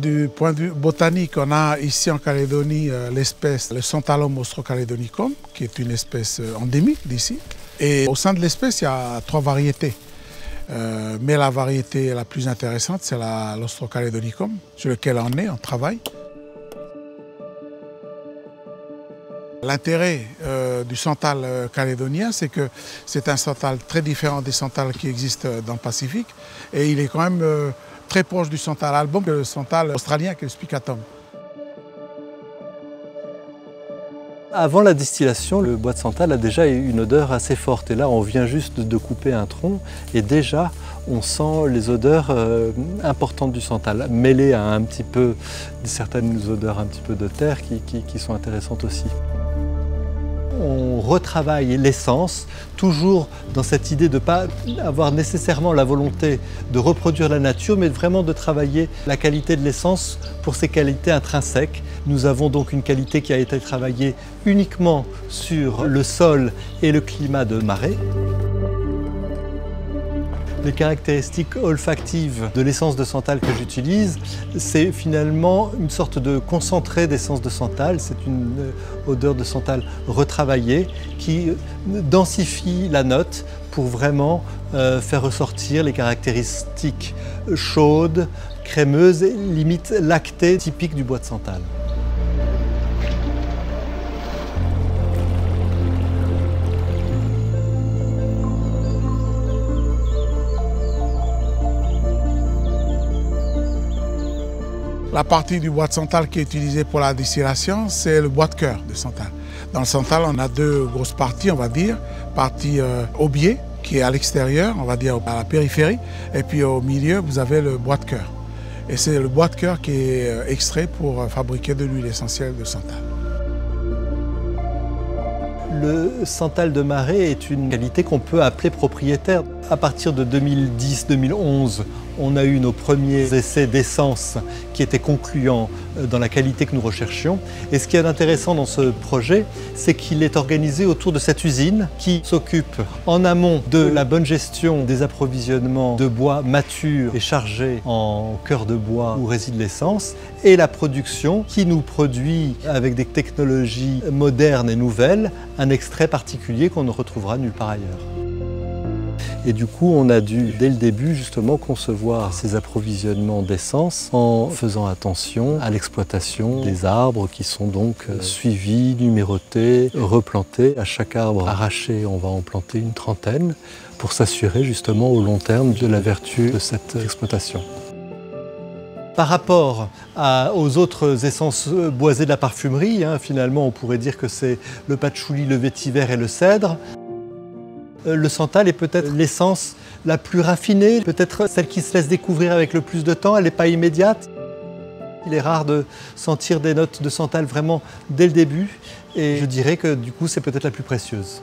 Du point de vue botanique, on a ici en Calédonie l'espèce, le Santalum austro-calédonicum, qui est une espèce endémique d'ici. Et au sein de l'espèce, il y a 3 variétés. Mais la variété la plus intéressante, c'est l'Austro-calédonicum, sur lequel on travaille. L'intérêt du santal calédonien, c'est que c'est un santal très différent des santals qui existent dans le Pacifique. Et il est quand même très proche du santal album, le santal australien qui est le spicatum. Avant la distillation, le bois de santal a déjà une odeur assez forte. Et là, on vient juste de couper un tronc et déjà, on sent les odeurs importantes du santal, mêlées à un petit peu certaines odeurs un petit peu de terre qui sont intéressantes aussi. On retravaille l'essence, toujours dans cette idée de ne pas avoir nécessairement la volonté de reproduire la nature, mais vraiment de travailler la qualité de l'essence pour ses qualités intrinsèques. Nous avons donc une qualité qui a été travaillée uniquement sur le sol et le climat de Marais. Les caractéristiques olfactives de l'essence de santal que j'utilise, c'est finalement une sorte de concentré d'essence de santal. C'est une odeur de santal retravaillée qui densifie la note pour vraiment faire ressortir les caractéristiques chaudes, crémeuses, limite lactées, typiques du bois de santal. La partie du bois de santal qui est utilisée pour la distillation, c'est le bois de cœur de santal. Dans le santal, on a 2 grosses parties, on va dire. Partie aubier, qui est à l'extérieur, on va dire à la périphérie. Et puis au milieu, vous avez le bois de cœur. Et c'est le bois de cœur qui est extrait pour fabriquer de l'huile essentielle de santal. Le santal de Marais est une qualité qu'on peut appeler propriétaire. À partir de 2010-2011, on a eu nos premiers essais d'essence qui étaient concluants dans la qualité que nous recherchions. Et ce qui est intéressant dans ce projet, c'est qu'il est organisé autour de cette usine qui s'occupe en amont de la bonne gestion des approvisionnements de bois mature et chargé en cœur de bois où réside l'essence, et la production qui nous produit avec des technologies modernes et nouvelles un extrait particulier qu'on ne retrouvera nulle part ailleurs. Et du coup, on a dû, dès le début, justement, concevoir ces approvisionnements d'essence en faisant attention à l'exploitation des arbres qui sont donc suivis, numérotés, replantés. À chaque arbre arraché, on va en planter une trentaine pour s'assurer justement au long terme de la vertu de cette exploitation. Par rapport aux autres essences boisées de la parfumerie, finalement, on pourrait dire que c'est le patchouli, le vétiver et le cèdre. Le santal est peut-être l'essence la plus raffinée, peut-être celle qui se laisse découvrir avec le plus de temps, elle n'est pas immédiate. Il est rare de sentir des notes de santal vraiment dès le début et je dirais que du coup c'est peut-être la plus précieuse.